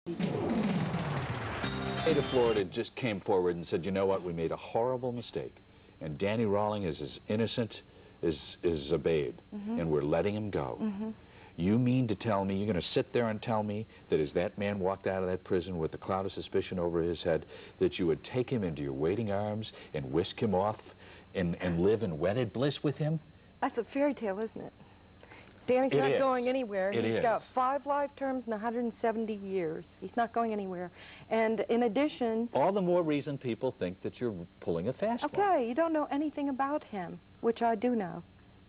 The state of Florida just came forward and said, you know what, we made a horrible mistake. And Danny Rawling is as innocent as a babe, and we're letting him go. You mean to tell me, you're going to sit there and tell me that as that man walked out of that prison with a cloud of suspicion over his head, that you would take him into your waiting arms and whisk him off and live in wedded bliss with him? That's a fairy tale, isn't it? Danny's not going anywhere. He's got 5 life terms and 170 years. He's not going anywhere. And in addition... All the more reason people think that you're pulling a fast one. Okay, you don't know anything about him, which I do know.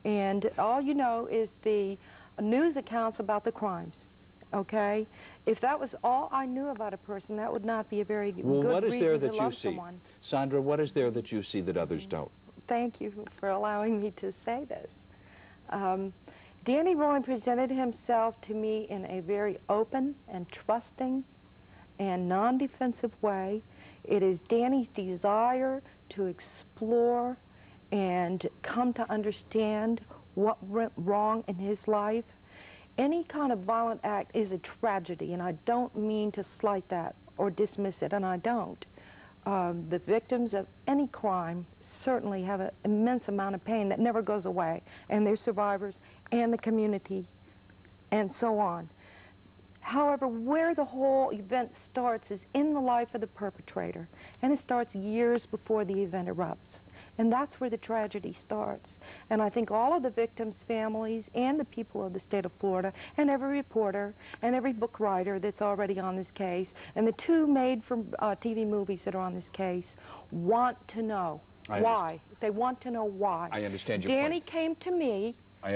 And all you know is the news accounts about the crimes, okay? If that was all I knew about a person, that would not be a very good reason to love someone. Well, what is there that you see? Sondra, what is there that you see that others don't? Thank you for allowing me to say this. Danny Rawling presented himself to me in a very open and trusting and non-defensive way. It is Danny's desire to explore and come to understand what went wrong in his life. Any kind of violent act is a tragedy, and I don't mean to slight that or dismiss it, and I don't. The victims of any crime certainly have an immense amount of pain that never goes away, and their survivors and the community, and so on. However, where the whole event starts is in the life of the perpetrator, and it starts years before the event erupts. And that's where the tragedy starts. And I think all of the victims' families and the people of the state of Florida, and every reporter and every book writer that's already on this case, and the 2 made-for-TV movies that are on this case, want to know why. They want to know why. I understand your point. Danny came to me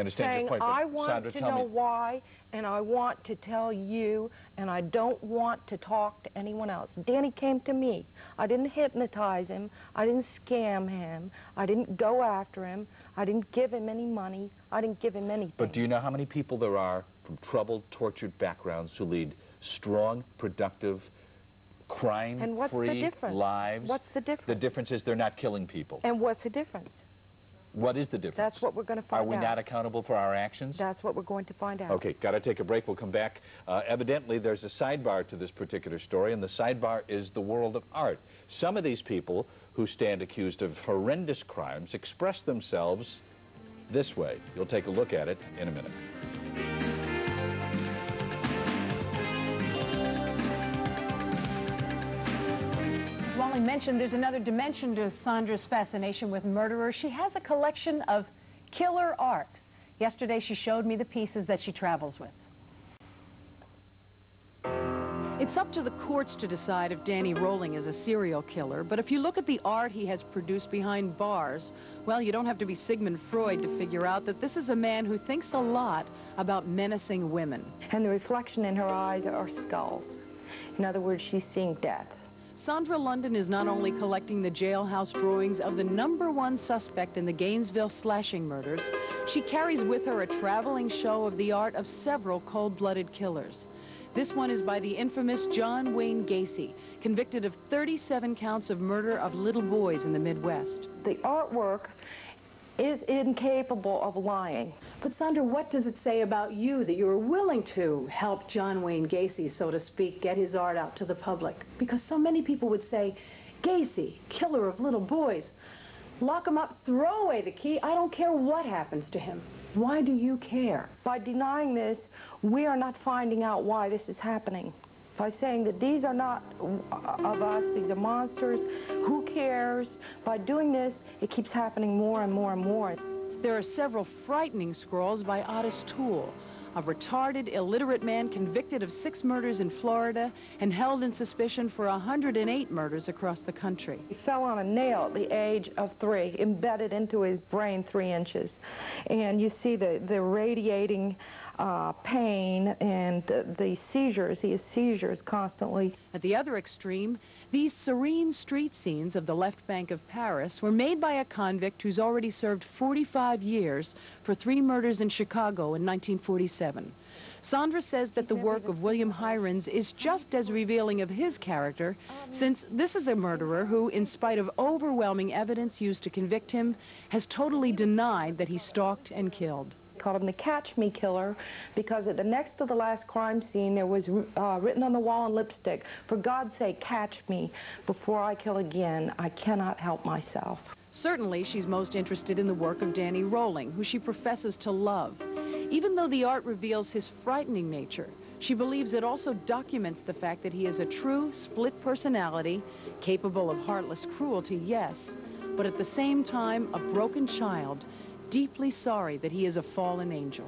saying, I want to know why, and I want to tell you, and I don't want to talk to anyone else. Danny came to me. I didn't hypnotize him. I didn't scam him. I didn't go after him. I didn't give him any money. I didn't give him anything. But do you know how many people there are from troubled, tortured backgrounds who lead strong, productive, crime-free lives? What's the difference? The difference is they're not killing people. And what's the difference? What is the difference? That's what we're going to find out. Are we not accountable for our actions? That's what we're going to find out. Okay, got to take a break. We'll come back. Evidently, there's a sidebar to this particular story, and the sidebar is the world of art. Some of these people who stand accused of horrendous crimes express themselves this way. You'll take a look at it in a minute. Rawling mentioned there's another dimension to Sondra's fascination with murderers. She has a collection of killer art. Yesterday she showed me the pieces that she travels with. It's up to the courts to decide if Danny Rawling is a serial killer, but if you look at the art he has produced behind bars, well, you don't have to be Sigmund Freud to figure out that this is a man who thinks a lot about menacing women. And the reflection in her eyes are skulls. In other words, she's seeing death. Sondra London is not only collecting the jailhouse drawings of the #1 suspect in the Gainesville slashing murders, she carries with her a traveling show of the art of several cold-blooded killers. This one is by the infamous John Wayne Gacy, convicted of 37 counts of murder of little boys in the Midwest. The artwork is incapable of lying. But Sondra, what does it say about you that you were willing to help John Wayne Gacy, so to speak, get his art out to the public? Because so many people would say, Gacy, killer of little boys, lock him up, throw away the key, I don't care what happens to him. Why do you care? By denying this, we are not finding out why this is happening. By saying that these are not of us, these are monsters, who cares? By doing this, it keeps happening more and more and more. There are several frightening scrawls by Otis Toole, a retarded, illiterate man convicted of 6 murders in Florida and held in suspicion for 108 murders across the country. He fell on a nail at the age of 3, embedded into his brain 3 inches. And you see the radiating pain and the seizures. He has seizures constantly. At the other extreme, these serene street scenes of the left bank of Paris were made by a convict who's already served 45 years for 3 murders in Chicago in 1947. Sondra says that the work of William Hirons is just as revealing of his character, since this is a murderer who, in spite of overwhelming evidence used to convict him, has totally denied that he stalked and killed. called him the Catch Me Killer, because at the next to the last crime scene, there was written on the wall in lipstick, "For God's sake, catch me before I kill again. I cannot help myself." Certainly, she's most interested in the work of Danny Rolling, who she professes to love. Even though the art reveals his frightening nature, she believes it also documents the fact that he is a true split personality, capable of heartless cruelty, yes, but at the same time, a broken child, deeply sorry that he is a fallen angel.